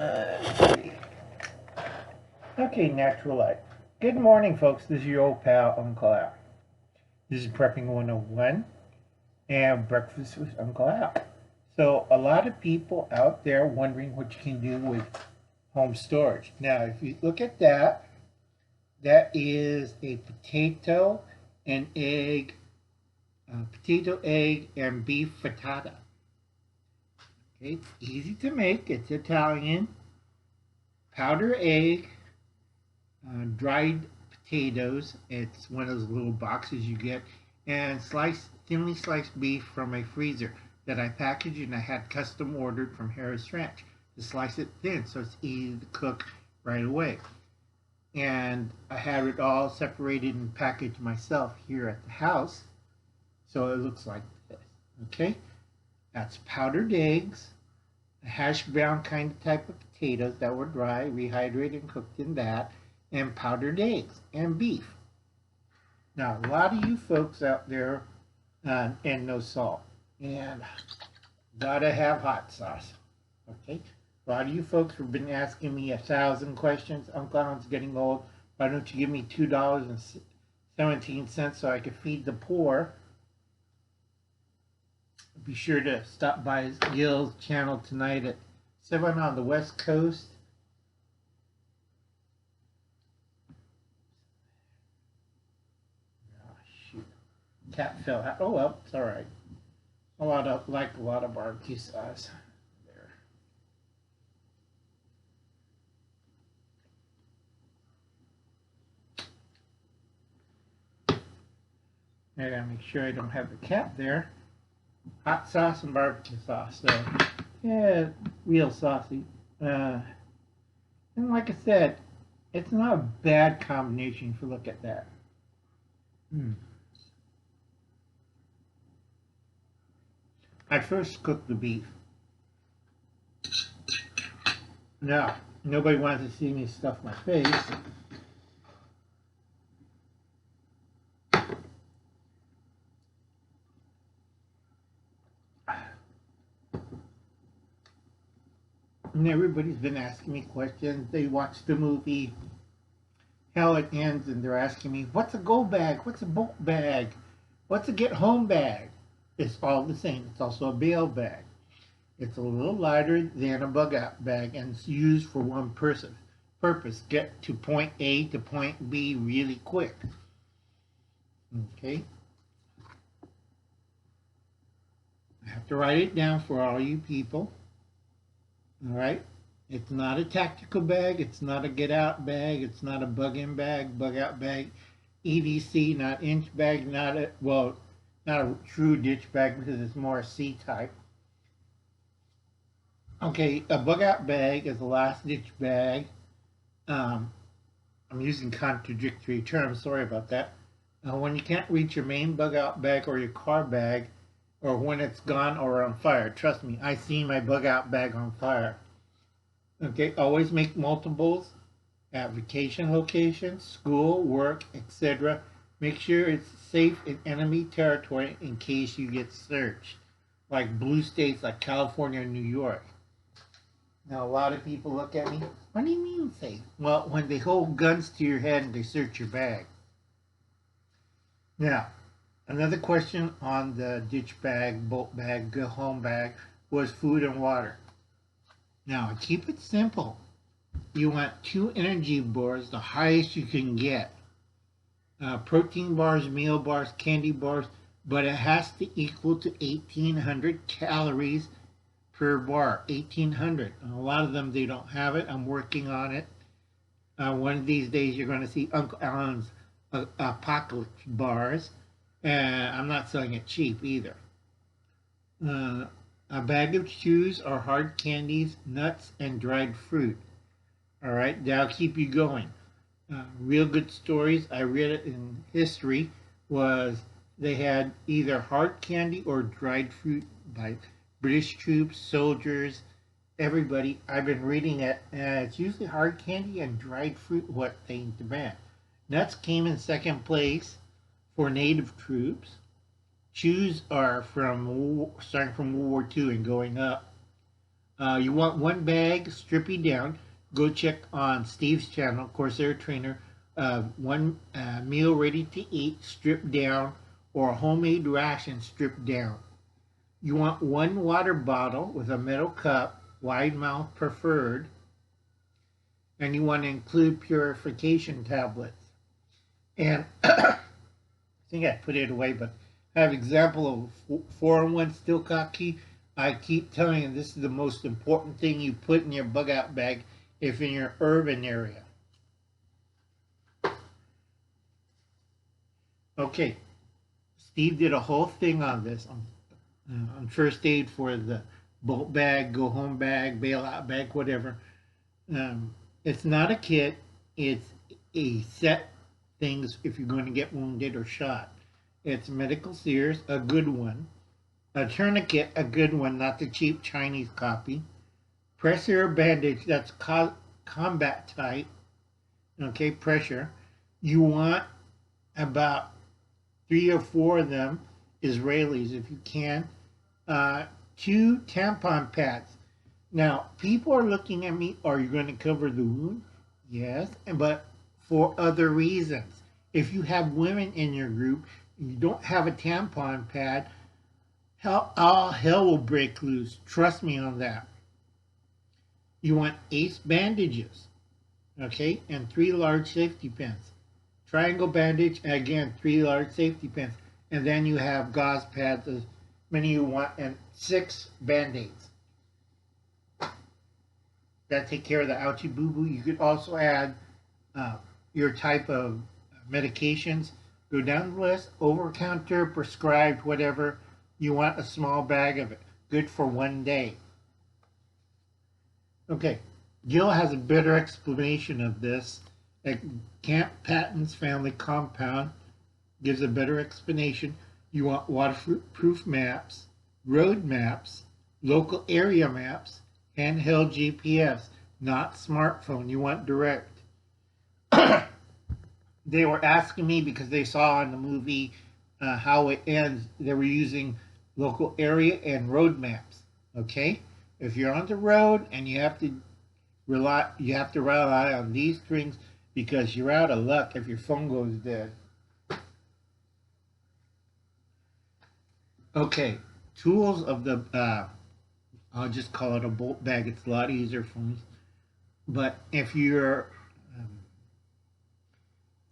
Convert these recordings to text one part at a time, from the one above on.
Let's see. Okay, Natural Light. Good morning, folks. This is your old pal, Uncle Al. This is Preppin101 and Breakfast with Uncle Al. So, a lot of people out there wondering what you can do with home storage. Now, if you look at that, that is a potato, and egg, and beef frittata. Okay, it's easy to make. It's Italian. Powder egg, dried potatoes. It's one of those little boxes you get, and thinly sliced beef from a freezer that I packaged and I had custom ordered from Harris Ranch to slice it thin so it's easy to cook right away. And I have it all separated and packaged myself here at the house, so it looks like this. Okay, that's powdered eggs, a hash brown kind of type of potatoes that were dry, rehydrated and cooked in that, and powdered eggs and beef. Now, a lot of you folks out there, and no salt, and gotta have hot sauce. Okay, a lot of you folks have been asking me 1,000 questions. Uncle Alan's getting old. Why don't you give me $2.17 so I can feed the poor? Be sure to stop by Gil's channel tonight at 7 on the West Coast. Oh, shoot. Cat fell out. Oh, well, it's all right. A lot of barbecue sauce there. I gotta make sure I don't have the cap there. Hot sauce and barbecue sauce. So, yeah, real saucy. And like I said, it's not a bad combination if you look at that. I first cooked the beef. Now, nobody wants to see me stuff my face. And everybody's been asking me questions. They watch the movie Hell It Ends and they're asking me, what's a go bag? What's a bolt bag? What's a get home bag? It's all the same. It's also a bail bag. It's a little lighter than a bug out bag and it's used for one purpose. Get to point A to point B really quick. Okay. I have to write it down for all you people. All right, it's not a tactical bag, it's not a get out bag, it's not a bug in bag, bug out bag, EDC, not inch bag, not a true ditch bag because it's more a C type. Okay, a bug out bag is a last ditch bag. I'm using contradictory terms, sorry about that. When you can't reach your main bug out bag or your car bag, or when it's gone or on fire. Trust me, I've seen my bug out bag on fire. Okay, always make multiples at vacation locations, school, work, etc. Make sure it's safe in enemy territory in case you get searched, like blue states like California and New York. Now, a lot of people look at me, what do you mean safe? Well, when they hold guns to your head and they search your bag. Now, another question on the ditch bag, bolt bag, go home bag was food and water. Now, keep it simple. You want 2 energy bars, the highest you can get. Protein bars, meal bars, candy bars, but it has to equal to 1,800 calories per bar. 1,800. And a lot of them, they don't have it. I'm working on it. One of these days, you're going to see Uncle Alan's Apocalypse bars. I'm not selling it cheap either. A bag of chews or hard candies, nuts, and dried fruit. All right, that'll keep you going. Real good stories, I read it in history, was they had either hard candy or dried fruit by British troops, soldiers, everybody. I've been reading it, and it's usually hard candy and dried fruit what they demand. Nuts came in second place for native troops. Chews are starting from World War II and going up. You want one bag, stripping down. Go check on Steve's channel, Corsair Trainer. One meal ready to eat, stripped down, or homemade ration stripped down. You want one water bottle with a metal cup, wide mouth preferred, and you want to include purification tablets. And I think I put it away, but I have example of 4-in-1 stillcock key. I keep telling you this is the most important thing you put in your bug out bag if in your urban area. Okay, Steve did a whole thing on this on first aid for the bolt bag, go home bag, bailout bag, whatever. It's not a kit, it's a set things if you're going to get wounded or shot. It's medical sears, a good one. A tourniquet, a good one, not the cheap Chinese copy. Pressure bandage, that's combat type. Okay, pressure. You want about 3 or 4 of them, Israelis if you can. 2 tampon pads. Now, people are looking at me, are you going to cover the wound? Yes, but for other reasons. If you have women in your group, you don't have a tampon pad, all hell will break loose. Trust me on that. You want ace bandages, okay, and 3 large safety pins. Triangle bandage, and again, 3 large safety pins. And then you have gauze pads, as many you want, and 6 band-aids. That take care of the ouchie boo-boo. You could also add your type of medications. Go down the list, over-counter, prescribed, whatever. You want a small bag of it. Good for 1 day. Okay, Gil has a better explanation of this. At Camppatton's family compound gives a better explanation. You want waterproof maps, road maps, local area maps, handheld GPS, not smartphone. You want direct. They were asking me because they saw in the movie how it ends. They were using local area and road maps. Okay, if you're on the road and you have to rely on these strings because you're out of luck if your phone goes dead. Okay, tools of the I'll just call it a bolt bag. It's a lot easier for me. But if you're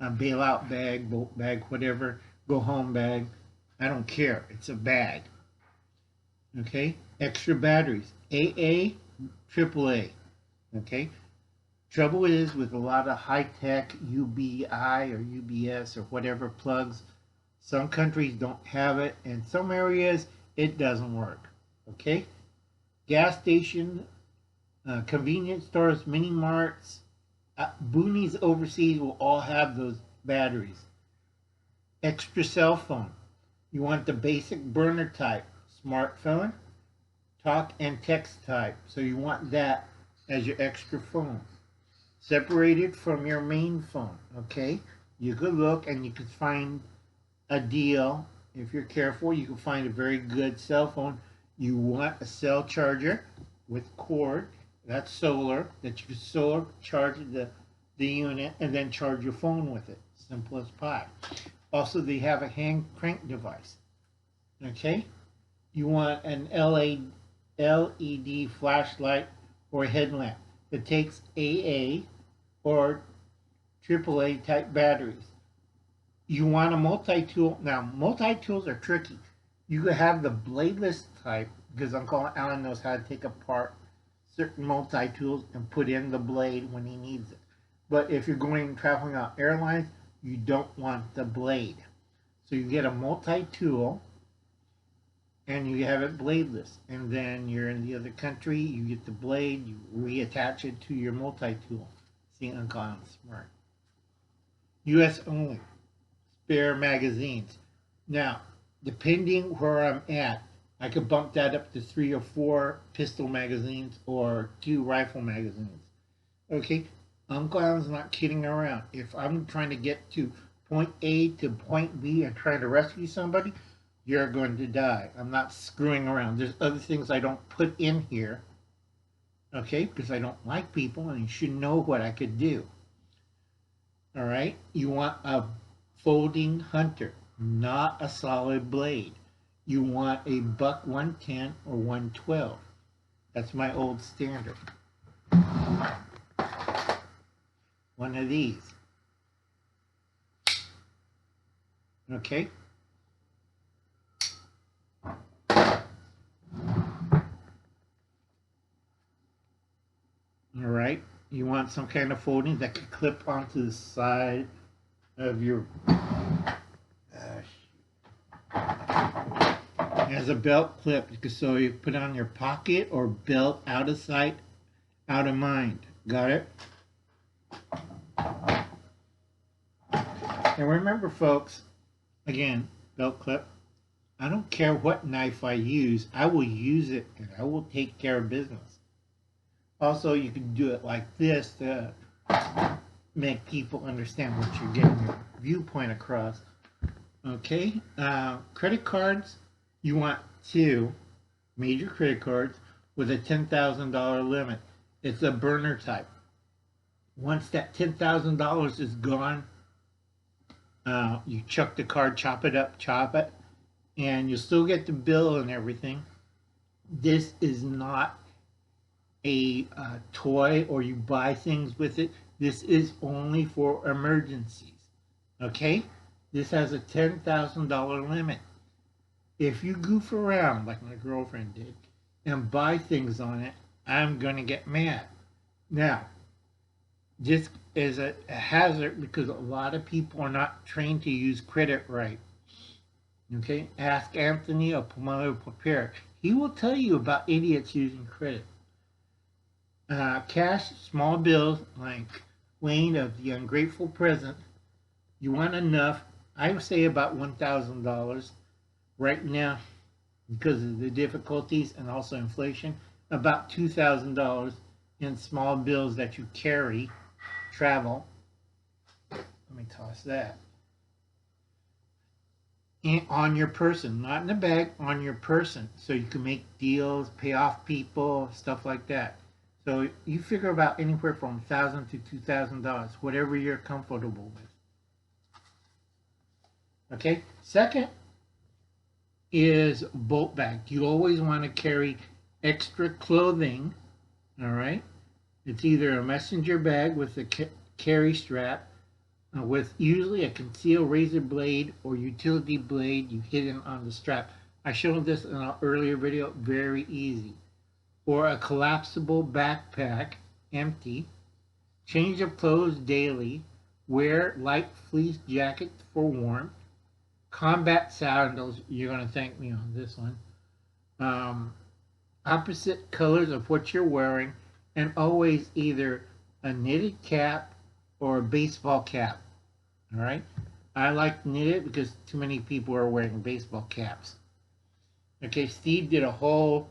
a bailout bag, bolt bag, whatever, go home bag, I don't care. It's a bag. Okay, extra batteries, AA, AAA. Okay, trouble is with a lot of high-tech UBI or UBS or whatever plugs, some countries don't have it. In some areas, it doesn't work. Okay, gas station, convenience stores, mini marts, boonies overseas will all have those batteries. Extra cell phone. You want the basic burner type, smartphone, talk and text type. So you want that as your extra phone. Separated from your main phone, okay? You could look and you could find a deal. If you're careful, you can find a very good cell phone. You want a cell charger with cord, that's solar, that you can solar charge the unit and then charge your phone with it. Simple as pie. Also, they have a hand crank device. Okay? You want an LED flashlight or headlamp that takes AA or AAA type batteries. You want a multi-tool. Now, multi-tools are tricky. You could have the bladeless type, because Uncle Alan knows how to take apart certain multi-tools and put in the blade when he needs it. But if you're going traveling on airlines, you don't want the blade. So you get a multi-tool and you have it bladeless. And then you're in the other country, you get the blade, you reattach it to your multi-tool. See, Uncle Alan's smart. US only. Spare magazines. Now, depending where I'm at, I could bump that up to 3 or 4 pistol magazines or 2 rifle magazines. Okay, Uncle Alan's not kidding around. If I'm trying to get to point A to point B and trying to rescue somebody, you're going to die. I'm not screwing around. There's other things I don't put in here Okay, because I don't like people and you should know what I could do. All right, you want a folding hunter, not a solid blade. You want a buck 110 or 112. That's my old standard. One of these. Okay. All right. You want some kind of folding that can clip onto the side of your as a belt clip, so you put on your pocket or belt, out of sight, out of mind. Got it? And remember, folks, again, belt clip. I don't care what knife I use. I will use it and I will take care of business. Also, you can do it like this to make people understand what you're getting your viewpoint across. Okay, credit cards, you want 2 major credit cards with a $10,000 limit. It's a burner type. Once that $10,000 is gone, you chuck the card, chop it up, and you'll still get the bill and everything. This is not a toy or you buy things with it. This is only for emergencies. Okay? This has a $10,000 limit. If you goof around like my girlfriend did and buy things on it, I'm going to get mad. Now, this is a hazard because a lot of people are not trained to use credit right. Okay? Ask Anthony of Palmetto Prepared. He will tell you about idiots using credit. Cash, small bills like Wayne of the Ungrateful Present. You want enough. I would say about $1,000 right now because of the difficulties and also inflation. About $2,000 in small bills that you carry, travel. Let me toss that. And on your person, not in the bag, on your person, so you can make deals, pay off people, stuff like that. So you figure about anywhere from $1,000 to $2,000, whatever you're comfortable with. Okay. Second is bolt bag. You always want to carry extra clothing. All right. It's either a messenger bag with a carry strap, with usually a concealed razor blade or utility blade you hidden on the strap. I showed this in an earlier video. Very easy. Or a collapsible backpack, empty. Change of clothes daily. Wear light fleece jacket for warmth. Combat sandals, you're going to thank me on this one. Opposite colors of what you're wearing, and always either a knitted cap or a baseball cap. All right? I like knitted because too many people are wearing baseball caps. Okay, Steve did a whole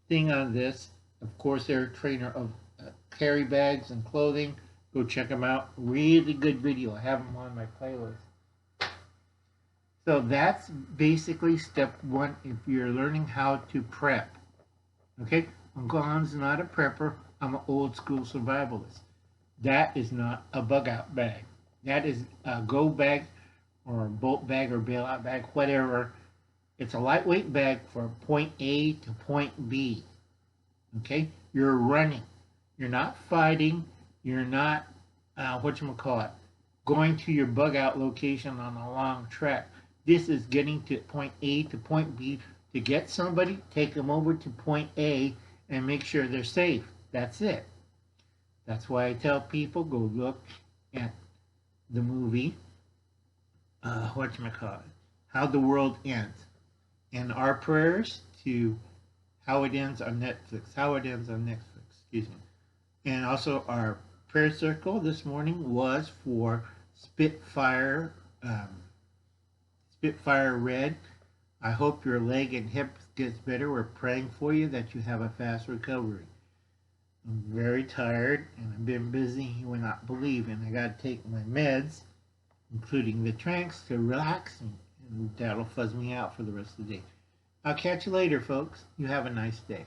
thing on this. Of course, they're a trainer of carry bags and clothing. Go check them out. Really good video. I have them on my playlist. So that's basically step 1 if you're learning how to prep. Okay? Uncle Han's not a prepper. I'm an old school survivalist. That is not a bug out bag. That is a go bag or a bolt bag or bailout bag, whatever. It's a lightweight bag for point A to point B. Okay? You're running. You're not fighting. You're not, going to your bug out location on a long trek. This is getting to point A to point B to get somebody, take them over to point A, and make sure they're safe. That's it. That's why I tell people, go look at the movie, How the World Ends. And our prayers to How It Ends on Netflix. Excuse me. And also our prayer circle this morning was for Spitfire Red. I hope your leg and hip gets better. We're praying for you that you have a fast recovery. I'm very tired and I've been busy. You will not believe, and I got to take my meds, including the tranks, to relax, and that'll fuzz me out for the rest of the day. I'll catch you later, folks. You have a nice day.